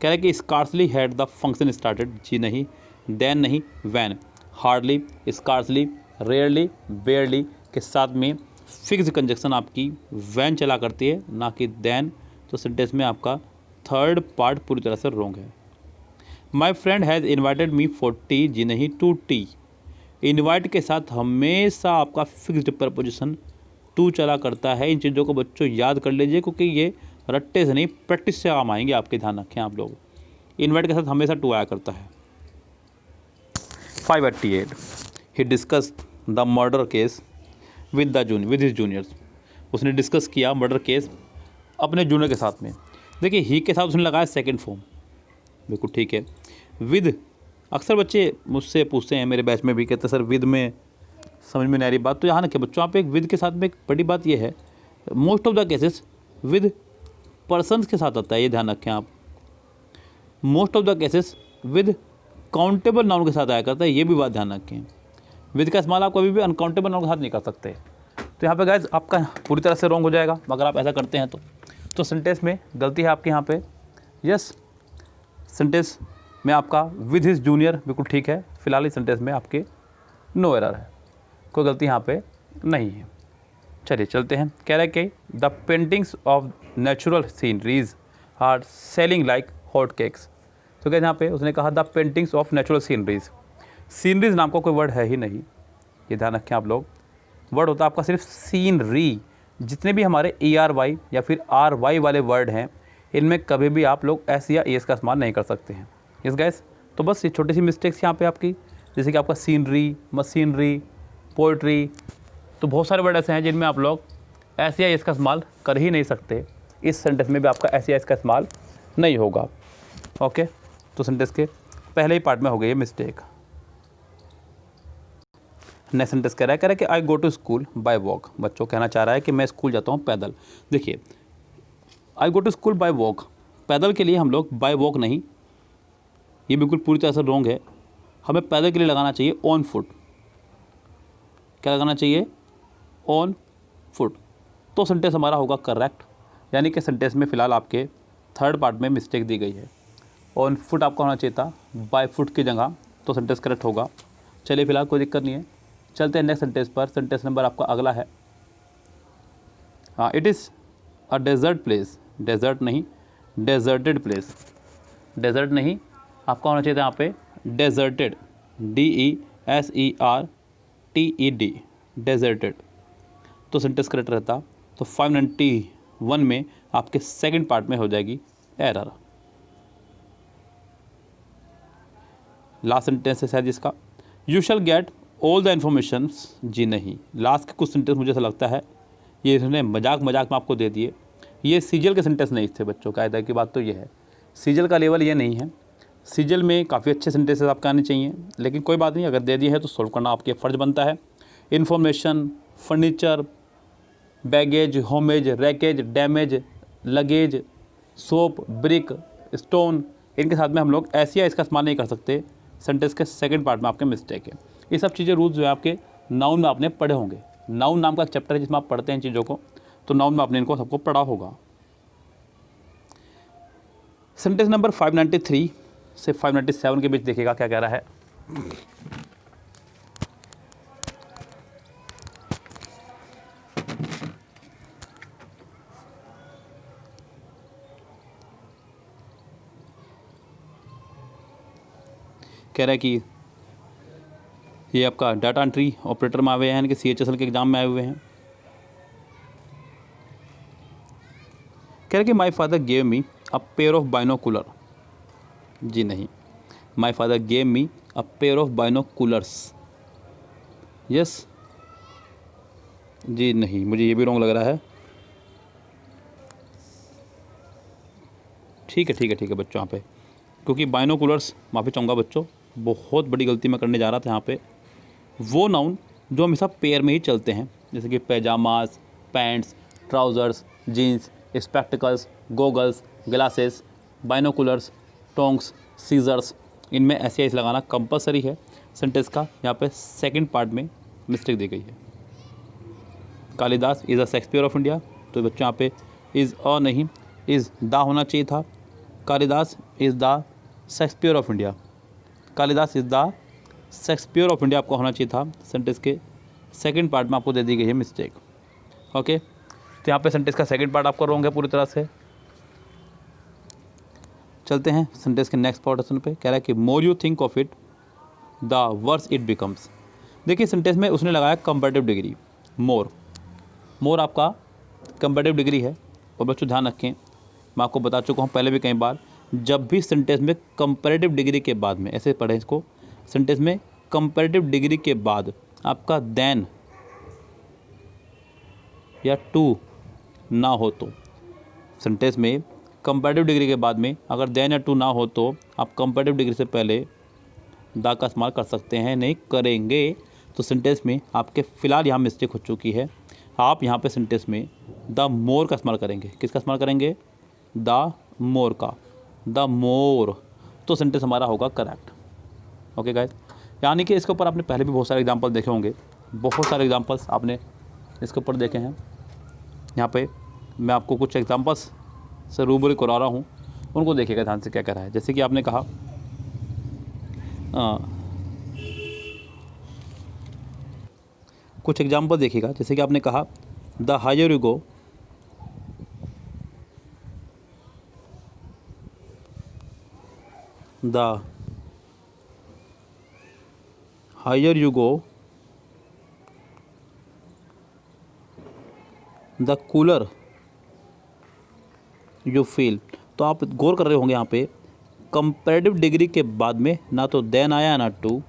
कह रहा है कि scarcely had the function started, जी नहीं, देन नहीं, when, hardly, scarcely, rarely, barely के साथ में फिक्स कंजक्शन आपकी वैन चला करती है, ना कि देन। तो सेंटेंस में आपका थर्ड पार्ट पूरी तरह से रॉन्ग है। My friend has invited me for tea, जी नहीं, टू टी। इन्वाइट के साथ हमेशा आपका फिक्स्ड प्रपोजिशन टू चला करता है। इन चीज़ों को बच्चों याद कर लीजिए, क्योंकि ये रट्टे से नहीं प्रैक्टिस से काम आएंगे आपके, ध्यान रखें आप लोग। इन्वाइट के साथ हमेशा टू आया करता है। 588 he discuss the murder case with his juniors, उसने डिस्कस किया मर्डर केस अपने जूनियर के साथ में। देखिए ही के साथ उसने लगाया सेकंड फॉर्म, बिल्कुल ठीक है। विद, अक्सर बच्चे मुझसे पूछते हैं, मेरे बैच में भी कहते हैं सर विद में समझ में नहीं आ रही बात, तो यहाँ रखिए बच्चों, आप एक विद के साथ में एक बड़ी बात ये है, most of the cases with persons के साथ आता है, ये ध्यान रखें आप। Most of the cases with countable noun के साथ आया करता है, ये भी बात ध्यान रखें। विद का इस्तेमाल आप कभी भी अनकाउंटेबल नाउन के साथ नहीं कर सकते। तो यहाँ पे गाइस आपका पूरी तरह से रॉन्ग हो जाएगा अगर आप ऐसा करते हैं तो सेंटेंस में गलती है आपके यहाँ पे। यस, सेंटेंस में आपका विद हिज जूनियर बिल्कुल ठीक है, फिलहाल इस सेंटेंस में आपके नो एरर है, कोई गलती यहाँ पे नहीं है। चलिए चलते हैं। कह रहा है कि the paintings of natural sceneries are selling like hot cakes. तो क्या यहाँ पे उसने कहा the paintings of natural sceneries, sceneries नाम का कोई वर्ड है ही नहीं, ये ध्यान रखें आप लोग। वर्ड होता है आपका सिर्फ सीनरी। जितने भी हमारे ERY या फिर RY वाले वर्ड हैं, इनमें कभी भी आप लोग S या ES का इस्तेमाल नहीं कर सकते हैं। यस गाइस, तो बस ये छोटी सी मिस्टेक्स यहाँ पे आपकी, जैसे कि आपका सीनरी, मशीनरी, पोइट्री, तो बहुत सारे वर्ड ऐसे हैं जिनमें आप लोग S या ES का इस्तेमाल कर ही नहीं सकते। इस सेंटेंस में भी आपका S या ES का इस्तेमाल नहीं होगा। ओके, तो सेंटेंस के पहले ही पार्ट में हो गई है मिस्टेक। नेक्स्ट सेंटेंस कह रहा है कि I go to school by walk. बच्चों कहना चाह रहा है कि मैं स्कूल जाता हूँ पैदल। देखिए, I go to school by walk, पैदल के लिए हम लोग बाय वॉक नहीं, ये बिल्कुल पूरी तरह से रॉन्ग है। हमें पैदल के लिए लगाना चाहिए ऑन फुट। क्या लगाना चाहिए? On foot. तो सेंटेंस हमारा होगा करेक्ट, यानी कि सेंटेंस में फ़िलहाल आपके थर्ड पार्ट में मिस्टेक दी गई है। ऑन फुट आपका होना चाहिए था बाय फुट की जगह, तो सेंटेंस करेक्ट होगा। चलिए फिलहाल कोई दिक्कत नहीं है, चलते हैं नेक्स्ट सेंटेंस पर। सेंटेंस नंबर आपका अगला है, it is a desert place, desert नहीं डेजर्टेड प्लेस, डेजर्ट नहीं आपका होना चाहिए था यहाँ पे डेजर्टेड, DESERTED, डेजर्टेड, तो सेंटेंस करेक्ट रहता। तो 591 में आपके सेकंड पार्ट में हो जाएगी एरर। लास्ट सेंटेंस है शायद इसका, you shall get all the information, जी नहीं। लास्ट के कुछ सेंटेंस मुझे ऐसा लगता है ये इन्होंने मजाक में आपको दे दिए। ये सीजल के सेंटेंस नहीं थे बच्चों, कायदा की बात तो ये है, सीजल का लेवल ये नहीं है। सीजल में काफ़ी अच्छे सेंटेंसेस आपके आने चाहिए, लेकिन कोई बात नहीं, अगर दे दिए है तो सॉल्व करना आपके फ़र्ज बनता है। Information, furniture, baggage, homage, wreckage, damage, luggage, soap, brick, stone, इनके साथ में हम लोग ऐसे या इसका इस्तेमाल नहीं कर सकते। सेंटेंस के सेकंड पार्ट में आपके मिस्टेक है। ये सब चीज़ें रूल्स जो है आपके नाउन में आपने पढ़े होंगे। नाउन नाम का एक चैप्टर है जिसमें आप पढ़ते हैं इन चीज़ों को, तो नाउन में आपने इनको सबको पढ़ा होगा। सेंटेंस नंबर 593 से 597 के बीच देखिएगा क्या कह रहा है। कह रहा है कि ये आपका डाटा एंट्री ऑपरेटर में आए हुए हैं, यानी कि CHSL के एग्ज़ाम में आए हुए हैं। कह रहा है कि my father gave me a pair of binocular, जी नहीं। My father gave me a pair of binoculars, yes, जी नहीं, मुझे ये भी रॉन्ग लग रहा है। ठीक है बच्चों, यहाँ पे क्योंकि बाइनोकुलर्स, माफ़ी चाहूँगा बच्चों, बहुत बड़ी गलती मैं करने जा रहा था यहाँ पे। वो नाउन जो हमेशा पेयर में ही चलते हैं, जैसे कि pyjamas, pants, trousers, jeans, spectacles, goggles, glasses, binoculars, tongs, scissors, इनमें ऐसे ऐसे लगाना कंपलसरी है। सेंटेंस का यहाँ पे सेकंड पार्ट में मिस्टेक दी गई है। Kalidas is a Shakespeare of India, तो बच्चों यहाँ पे इज़ अ नहीं, इज़ द होना चाहिए था। Kalidas is the Shakespeare of India, Kalidas is the Shakespeare of India आपको होना चाहिए था। सेंटेंस के सेकंड पार्ट में आपको दे दी गई है मिस्टेक। ओके, तो यहाँ पे सेंटेंस का सेकंड पार्ट आपका रॉन्ग है पूरी तरह से। चलते हैं सेंटेंस के नेक्स्ट पोर्शन पे। कह रहा है कि more you think of it the worse it becomes. देखिए सेंटेंस में उसने लगाया कंपैरेटिव डिग्री, मोर। मोर आपका कंपैरेटिव डिग्री है। और बच्चों ध्यान रखें, मैं आपको बता चुका हूँ पहले भी कई बार, जब भी सेंटेंस में कंपैरेटिव डिग्री के बाद में, ऐसे पढ़ें इसको, सेंटेंस में कंपैरेटिव डिग्री के बाद आपका देन या टू ना हो, तो सेंटेंस में कंपैरेटिव डिग्री के बाद में अगर देन या टू ना हो तो आप कंपैरेटिव डिग्री से पहले द का इस्तेमाल कर सकते हैं, नहीं करेंगे तो सेंटेंस में आपके फ़िलहाल यहाँ मिस्टेक हो चुकी है। आप यहाँ पे सेंटेंस में द मोर का इस्तेमाल करेंगे। किसका इस्तेमाल करेंगे? द मोर का, द मोर, तो सेंटेंस हमारा होगा करेक्ट। ओके गाइस, यानी कि इसके ऊपर आपने पहले भी बहुत सारे एग्जांपल देखे होंगे, बहुत सारे एग्जांपल्स आपने इसके ऊपर देखे हैं। यहाँ पे मैं आपको कुछ एग्जांपल्स से रूबरू करा रहा हूँ, उनको देखिएगा ध्यान से क्या कह रहा है। जैसे कि आपने कहा कुछ एग्जांपल देखिएगा, जैसे कि आपने कहा the higher you go, the higher you go the cooler you feel. तो आप गौर कर रहे होंगे यहाँ पे कंपैरेटिव डिग्री के बाद में ना तो देन आया ना टू,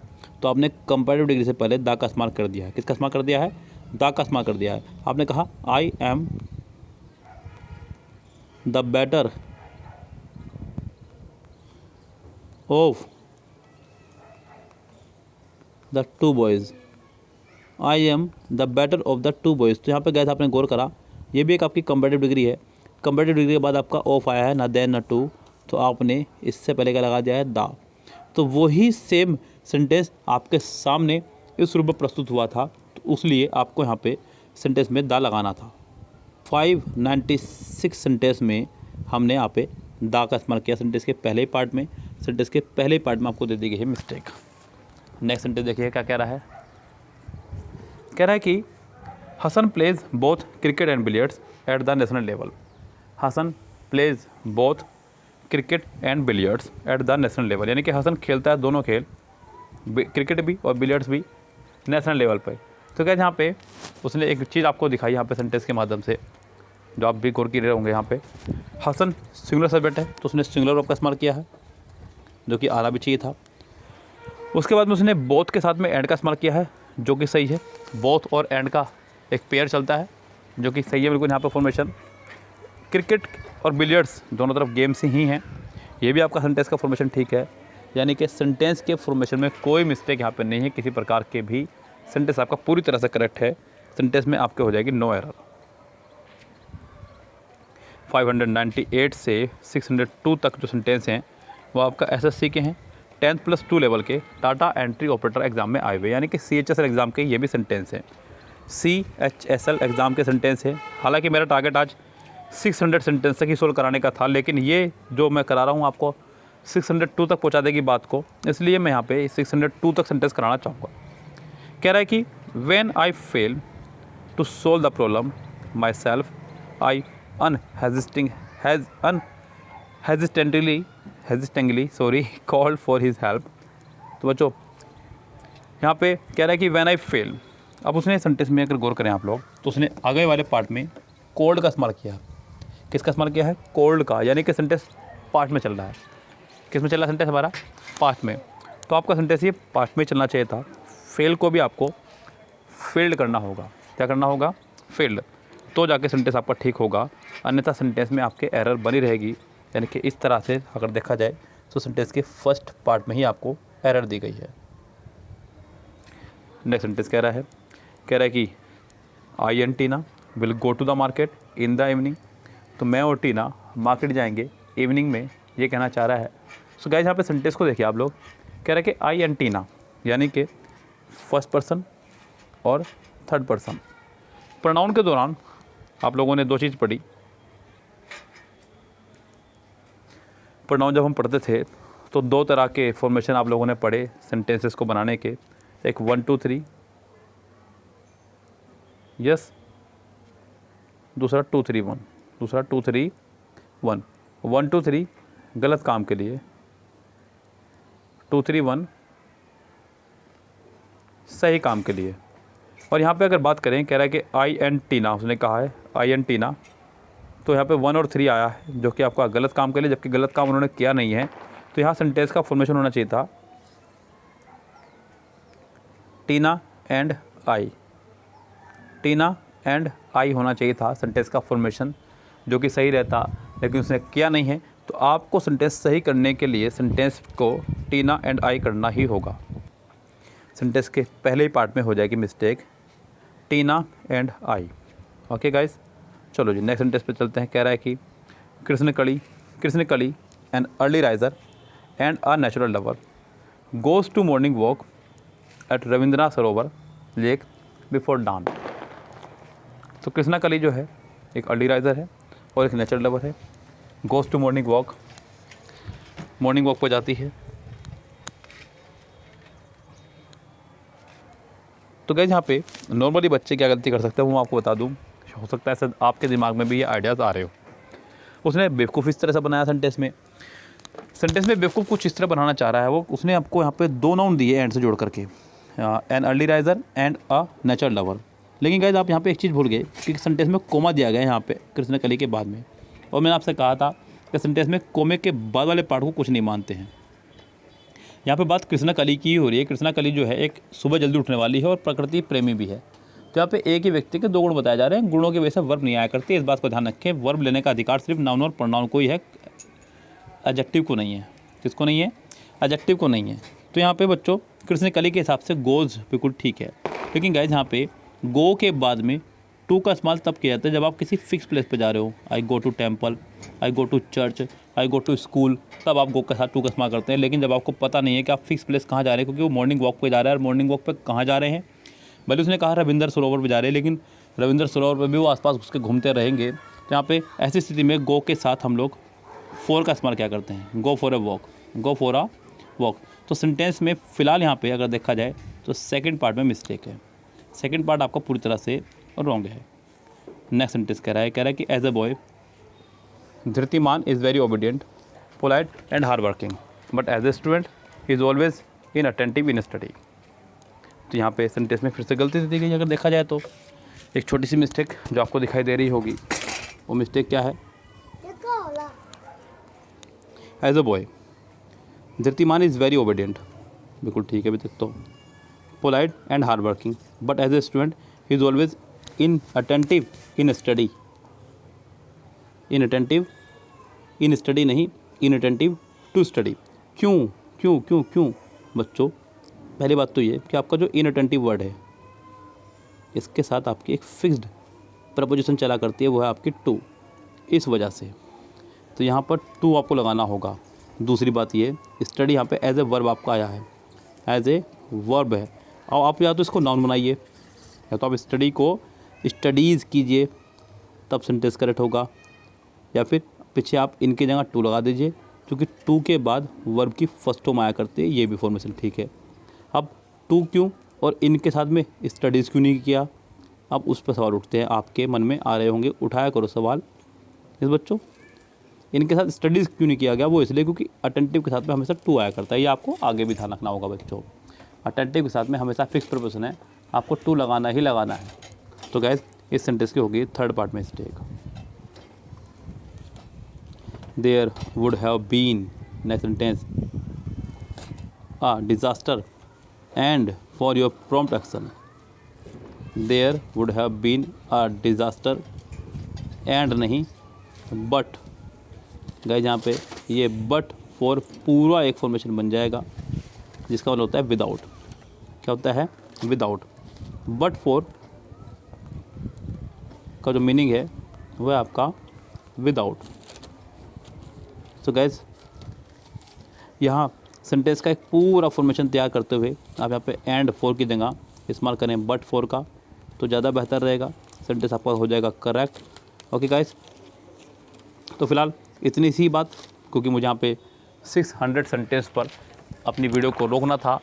तो आपने कंपैरेटिव डिग्री से पहले द का इस्तेमाल कर दिया है। किसका इस्तेमाल कर दिया है? द का इस्तेमाल कर दिया है। आपने कहा I am the better of the two boys, I am the better of the two boys. तो यहाँ पे गए थे, आपने गौर करा, ये भी एक आपकी कंपैरेटिव डिग्री है। कंपैरेटिव डिग्री के बाद आपका ऑफ आया है, ना देन ना टू, तो आपने इससे पहले क्या लगा दिया है? द। तो वही सेम सेंटेंस आपके सामने इस रूप में प्रस्तुत हुआ था, तो उसलिए आपको यहाँ पे सेंटेंस में द लगाना था। 596 सेंटेंस में हमने यहाँ पे द का इस्तेमाल किया सेंटेंस के पहले पार्ट में। सेंटेंस के पहले पार्ट में आपको दे दी गई है मिस्टेक। नेक्स्ट सेंटेंस देखिए क्या कह रहा है। कह रहा है कि Hasan plays both cricket and billiards at the national level. Hasan plays both cricket and billiards at the national level, यानी कि हसन खेलता है दोनों खेल, क्रिकेट भी और बिलियर्ड्स भी, नेशनल लेवल पर। तो क्या यहाँ पे उसने एक चीज़ आपको दिखाई यहाँ पे सेंटेंस के माध्यम से, जो आप भी गौर किए रहे होंगे। यहाँ पे हसन सिंगुलर सब्जेक्ट है, तो उसने सिंगुलर वर्ब का इस्तेमाल किया है, जो कि आना भी चाहिए था। उसके बाद में उसने बोथ के साथ में एंड का इस्तेमाल किया है, जो कि सही है। बोथ और एंड का एक पेयर चलता है, जो कि सही है बिल्कुल यहाँ पे फॉर्मेशन। क्रिकेट और बिलियर्ड्स दोनों तरफ गेम्स ही हैं, ये भी आपका सेंटेंस का फॉर्मेशन ठीक है। यानी कि सेंटेंस के फॉर्मेशन में कोई मिस्टेक यहाँ पे नहीं है किसी प्रकार के भी। सेंटेंस आपका पूरी तरह से करेक्ट है। सेंटेंस में आपके हो जाएगी नो एरर। 598 से 602 तक जो सेंटेंस हैं वो आपका एसएससी के हैं, 10+2 लेवल के डाटा एंट्री ऑपरेटर एग्जाम में आए हुए, यानी कि CHSL एग्ज़ाम के ये भी सेंटेंस हैं। CHSL एग्ज़ाम के सेंटेंस हैं। हालांकि मेरा टारगेट आज 600 सेंटेंस तक ही सोल्व कराने का था, लेकिन ये जो मैं करा रहा हूँ आपको 602 तक पहुँचा देगी बात को, इसलिए मैं यहाँ पे 602 तक सेंटेंस कराना चाहूँगा। कह रहा है कि when I fail to solve the problem myself I hesitantly called for his help। तो बच्चों यहाँ पे कह रहा है कि व्हेन आई फेल, अब उसने सेंटेंस में अगर गौर करें आप लोग, तो उसने आगे वाले पार्ट में कोल्ड का इस्तेमाल किया। किसका इस्तेमाल किया है? कोल्ड का, यानी कि सेंटेंस पार्ट में चल रहा है। किस में चल रहा है सेंटेंस हमारा? पास्ट में। तो आपका सेंटेंस ये पास्ट में चलना चाहिए था। फेल को भी आपको फील्ड करना होगा। क्या करना होगा? फील्ड, तो जाके सेंटेंस आपका ठीक होगा, अन्यथा सेंटेंस में आपके एरर बनी रहेगी। यानी कि इस तरह से अगर देखा जाए तो सेंटेंस के फर्स्ट पार्ट में ही आपको एरर दी गई है। नेक्स्ट सेंटेंस कह रहा है कि I and Tina will go to the market in the evening. तो मैं और टीना मार्केट जाएंगे इवनिंग में, ये कहना चाह रहा है। सो गाइस यहाँ पे सेंटेंस को देखिए आप लोग, कह रहा है कि आई एंड टीना, यानी कि फर्स्ट पर्सन और थर्ड पर्सन। प्रोनाउन के दौरान आप लोगों ने दो चीज़ पढ़ी। प्रोनाउन जब हम पढ़ते थे तो दो तरह के फॉर्मेशन आप लोगों ने पढ़े सेंटेंसेस को बनाने के, एक 1 2 3, यस, दूसरा 2 3 1, दूसरा 2 3 1। 1 2 3 गलत काम के लिए, 2 3 1 सही काम के लिए। और यहाँ पे अगर बात करें, कह रहा है कि आई एंड टीना, उसने कहा है आई एंड टीना, तो यहाँ पे 1 और 3 आया है जो कि आपका गलत काम के लिए, जबकि गलत काम उन्होंने किया नहीं है। तो यहाँ सेंटेंस का फॉर्मेशन होना चाहिए था टीना and I, Tina and I होना चाहिए था सेंटेंस का फॉर्मेशन, जो कि सही रहता, लेकिन उसने किया नहीं है। तो आपको सेंटेंस सही करने के लिए सेंटेंस को टीना एंड आई करना ही होगा। सेंटेंस के पहले ही पार्ट में हो जाएगी mistake, Tina and I. Okay guys, चलो जी नेक्स्ट सेंटेंस पे चलते हैं। कह रहा है कि Krishna Kali an early riser and a natural lover goes to morning walk at Rabindranath Sarovar lake before डान। तो कृष्णा कली जो है एक अर्ली राइजर है और एक नेचुरल लवर है। गोज़ टू मॉर्निंग वॉक पर जाती है। तो गाइस यहाँ पे नॉर्मली बच्चे क्या गलती कर सकते हैं वो मैं आपको बता दूँ, हो सकता है ऐसा आपके दिमाग में भी ये आइडियाज़ आ रहे हो। उसने बेवकूफ़ इस तरह से बनाया सेंटेंस में बेवकूफ़ कुछ इस तरह बनाना चाह रहा है वो। उसने आपको यहाँ पे दो नाउन दिए एंड से जोड़ करके, N early riser and a natural lover. लेकिन गाइस आप यहाँ पे एक चीज़ भूल गए कि सेंटेंस में कोमा दिया गया है यहाँ पे कृष्ण कली के बाद में, और मैंने आपसे कहा था कि सेंटेंस में कोमे के बाद वाले पार्ट को कुछ नहीं मानते हैं। यहाँ पे बात कृष्णा कली की ही हो रही है। कृष्णा कली जो है एक सुबह जल्दी उठने वाली है और प्रकृति प्रेमी भी है। तो यहाँ पे एक ही व्यक्ति के दो गुण बताए जा रहे हैं, गुणों की वजह से वर्ब नहीं आया करते। इस बात को ध्यान रखें, वर्ब लेने का अधिकार सिर्फ नाउन और प्रोनाउन को ही है, एडजेक्टिव को नहीं है। किसको नहीं है? एडजेक्टिव को नहीं है। तो यहाँ पे बच्चों कृष्ण कली के हिसाब से गोज़ बिल्कुल ठीक है, लेकिन गाइस यहाँ पे गो के बाद में टू का इस्तेमाल तब किया जाता है जब आप किसी फिक्स प्लेस पे जा रहे हो। I go to temple, I go to church, I go to school, तब आप गो के साथ टू का इस्तेमाल करते हैं। लेकिन जब आपको पता नहीं है कि आप फिक्स प्लेस कहाँ जा रहे हैं, क्योंकि वो मॉर्निंग वॉक पे जा रहा है और मॉर्निंग वॉक पे कहाँ जा रहे हैं, भले उसने कहा रविंद्र सरोवर पे जा रहे हैं, लेकिन रविंद्र सरोवर पे भी वो आसपास उसके घूमते रहेंगे। तो यहाँ पे ऐसी स्थिति में गो के साथ हम लोग फॉर का इस्तेमाल क्या करते हैं, go for a walk, go for a walk. तो सेंटेंस में फ़िलहाल यहाँ पे अगर देखा जाए तो सेकंड पार्ट में मिस्टेक है। सेकंड पार्ट आपका पूरी तरह से रॉन्ग है। नेक्स्ट सेंटेंस कह रहा है कि as a boy Dhritiman is very obedient, polite and hard working, but as a student he is always inattentive in study. तो यहाँ पे सेंटेंस में फिर से गलती दी गई। अगर देखा जाए तो एक छोटी सी मिस्टेक जो आपको दिखाई दे रही होगी, वो मिस्टेक क्या है? As a boy Dhritiman is very obedient, बिल्कुल ठीक है अभी तक तो। Polite and hard working, but as a student he is always inattentive in study. Inattentive in study नहीं, इन अटेंटिव टू स्टडी। क्यों क्यों क्यों क्यों बच्चों? पहली बात तो ये कि आपका जो इन अटेंटिव वर्ड है, इसके साथ आपकी एक फिक्स्ड प्रपोजिशन चला करती है, वो है आपकी टू, इस वजह से। तो यहाँ पर टू आपको लगाना होगा। दूसरी बात ये, स्टडी यहाँ पे एज ए वर्ब आपका आया है, एज ए वर्ब है। और आप या तो इसको नाउन बनाइए, या तो आप स्टडी को स्टडीज़ कीजिए, तब सेंटेंस करेक्ट होगा, या फिर पीछे आप इनकी जगह टू लगा दीजिए, क्योंकि टू के बाद वर्ब की फर्स्ट फॉर्म आया करती है, ये भी फॉर्मेशन ठीक है। अब टू क्यों और इनके साथ में स्टडीज़ क्यों नहीं किया? अब उस पर सवाल उठते हैं, आपके मन में आ रहे होंगे, उठाया करो सवाल। इस बच्चों इनके साथ स्टडीज़ क्यों नहीं किया गया? वो इसलिए क्योंकि अटेंटिव के साथ में हमेशा टू आया करता है। ये आपको आगे भी ध्यान रखना होगा बच्चों। अटेंटिव के साथ में हमेशा फिक्स प्रपोजिशन है, आपको टू लगाना ही लगाना है। तो गाइस इस सेंटेंस की होगी थर्ड पार्ट में mistake. There would have been, next sentence, a disaster and for your prompt action. There would have been a disaster and नहीं बट। गाइस यहाँ पे ये बट फॉर पूरा एक फॉर्मेशन बन जाएगा, जिसका मतलब होता है विदाउट। क्या होता है? विदाउट। बट फॉर का जो मीनिंग है वह आपका विदाउट। सो गाइस, यहाँ सेंटेंस का एक पूरा फॉर्मेशन तैयार करते हुए आप यहाँ पे एंड फॉर की जगह इस्तेमाल करें बट फॉर का, तो ज़्यादा बेहतर रहेगा, सेंटेंस आपका हो जाएगा करेक्ट। ओके गाइस, तो फिलहाल इतनी सी बात, क्योंकि मुझे यहाँ पे 600 सेंटेंस पर अपनी वीडियो को रोकना था।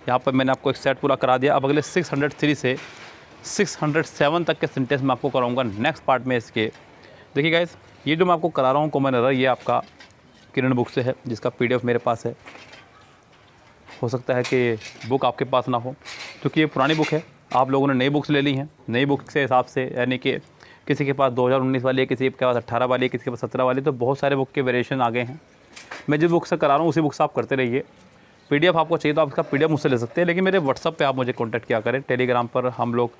यहाँ पर मैंने आपको एक सेट पूरा करा दिया। अब अगले 603 से 607 तक के सेंटेंस मैं आपको कराऊंगा नेक्स्ट पार्ट में इसके। देखिए गाइस, ये जो मैं आपको करा रहा हूँ कॉमन एरर, ये आपका किरण बुक से है, जिसका PDF मेरे पास है। हो सकता है कि बुक आपके पास ना हो, क्योंकि ये पुरानी बुक है, आप लोगों ने नई बुक्स ले ली हैं। नई बुक के हिसाब से, यानी कि किसी के पास 2019 वाली है, किसी के पास 18 वाली है, किसी के पास 17 वाली, तो बहुत सारे बुक के वेरिएशन आ गए हैं। मैं जिस बुक से करा रहा हूँ उसी बुक से आप करते रहिए। PDF आपको चाहिए तो आप इसका PDF मुझसे ले सकते हैं, लेकिन मेरे WhatsApp पे आप मुझे कॉन्टैक्ट किया करें। टेलीग्राम पर हम लोग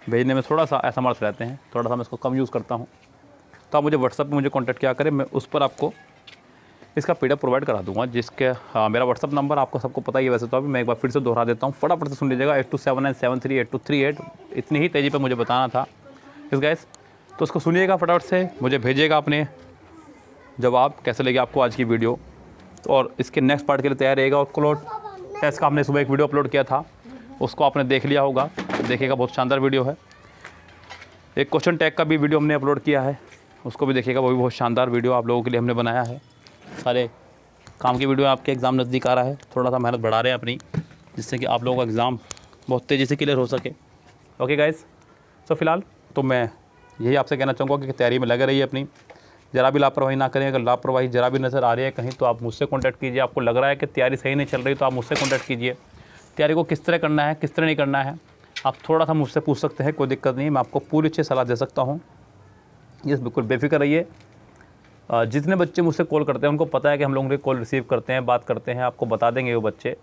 भेजने में थोड़ा सा असमर्थ रहते हैं, थोड़ा सा मैं इसको कम यूज़ करता हूँ, तो आप मुझे WhatsApp पे मुझे कॉन्टैक्ट किया करें, मैं उस पर आपको इसका PDF प्रोवाइड करा दूँगा। जिसके मेरा WhatsApp नंबर आपको सबको पता ही है वैसे तो, अभी मैं एक बार फिर से दोहरा देता हूँ, फटाफट से सुन लीजिएगा। 8279738238। इतनी ही तेज़ी पर मुझे बताना था इस गाइस, तो उसको सुनिएगा फटाफट से, मुझे भेजिएगा अपने जवाब कैसे लगे आपको आज की वीडियो, और इसके नेक्स्ट पार्ट के लिए तैयार रहेगा। और क्लोड टेस्ट का हमने सुबह एक वीडियो अपलोड किया था, उसको आपने देख लिया होगा, देखिएगा, बहुत शानदार वीडियो है। एक क्वेश्चन टैग का भी वीडियो हमने अपलोड किया है, उसको भी देखिएगा, वो भी बहुत शानदार वीडियो आप लोगों के लिए हमने बनाया है। सारे काम की वीडियो, आपके एग्ज़ाम नज़दीक आ रहा है, थोड़ा सा मेहनत बढ़ा रहे हैं अपनी, जिससे कि आप लोगों का एग्ज़ाम बहुत तेज़ी से क्लियर हो सके। ओके गाइस, तो फिलहाल तो मैं यही आपसे कहना चाहूँगा कि तैयारी में लगे रहिए अपनी, ज़रा भी लापरवाही ना करें। अगर लापरवाही ज़रा भी नज़र आ रही है कहीं, तो आप मुझसे कॉन्टैक्ट कीजिए। आपको लग रहा है कि तैयारी सही नहीं चल रही, तो आप मुझसे कॉन्टैक्ट कीजिए। तैयारी को किस तरह करना है, किस तरह नहीं करना है, आप थोड़ा सा मुझसे पूछ सकते हैं, कोई दिक्कत नहीं, मैं आपको पूरी अच्छी सलाह दे सकता हूँ। यस, बिल्कुल बेफिक्र रहिए। जितने बच्चे मुझसे कॉल करते हैं उनको पता है कि हम लोग कॉल रिसीव करते हैं, बात करते हैं, आपको बता देंगे वो बच्चे।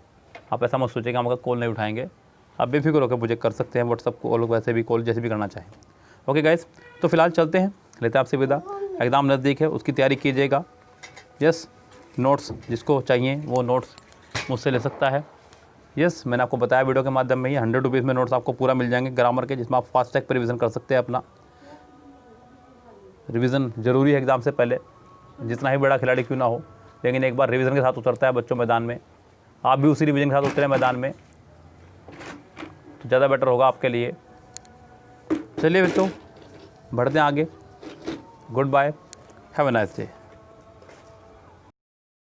आप ऐसा मत सोचिए कि हम अगर कॉल नहीं उठाएंगे, आप बेफिक्र होकर मुझे कर सकते हैं व्हाट्सअप कॉल, वैसे भी कॉल, जैसे भी करना चाहें। ओके गाइस, तो फिलहाल चलते हैं, लेते हैं आपसे विदा। एग्ज़ाम नज़दीक है, उसकी तैयारी कीजिएगा। यस, नोट्स जिसको चाहिए वो नोट्स मुझसे ले सकता है। यस, मैंने आपको बताया वीडियो के माध्यम में ही 100 रुपीज़ में नोट्स आपको पूरा मिल जाएंगे ग्रामर के, जिसमें आप फास्ट ट्रैक पर रिविज़न कर सकते हैं। अपना रिवीजन ज़रूरी है एग्ज़ाम से पहले, जितना ही बड़ा खिलाड़ी क्यों ना हो, लेकिन एक बार रिवीजन के साथ उतरता है बच्चों मैदान में, आप भी उसी रिवीजन के साथ उतरे मैदान में, तो ज़्यादा बेटर होगा आपके लिए। चलिए तो बढ़ते हैं आगे। Goodbye, have a nice day.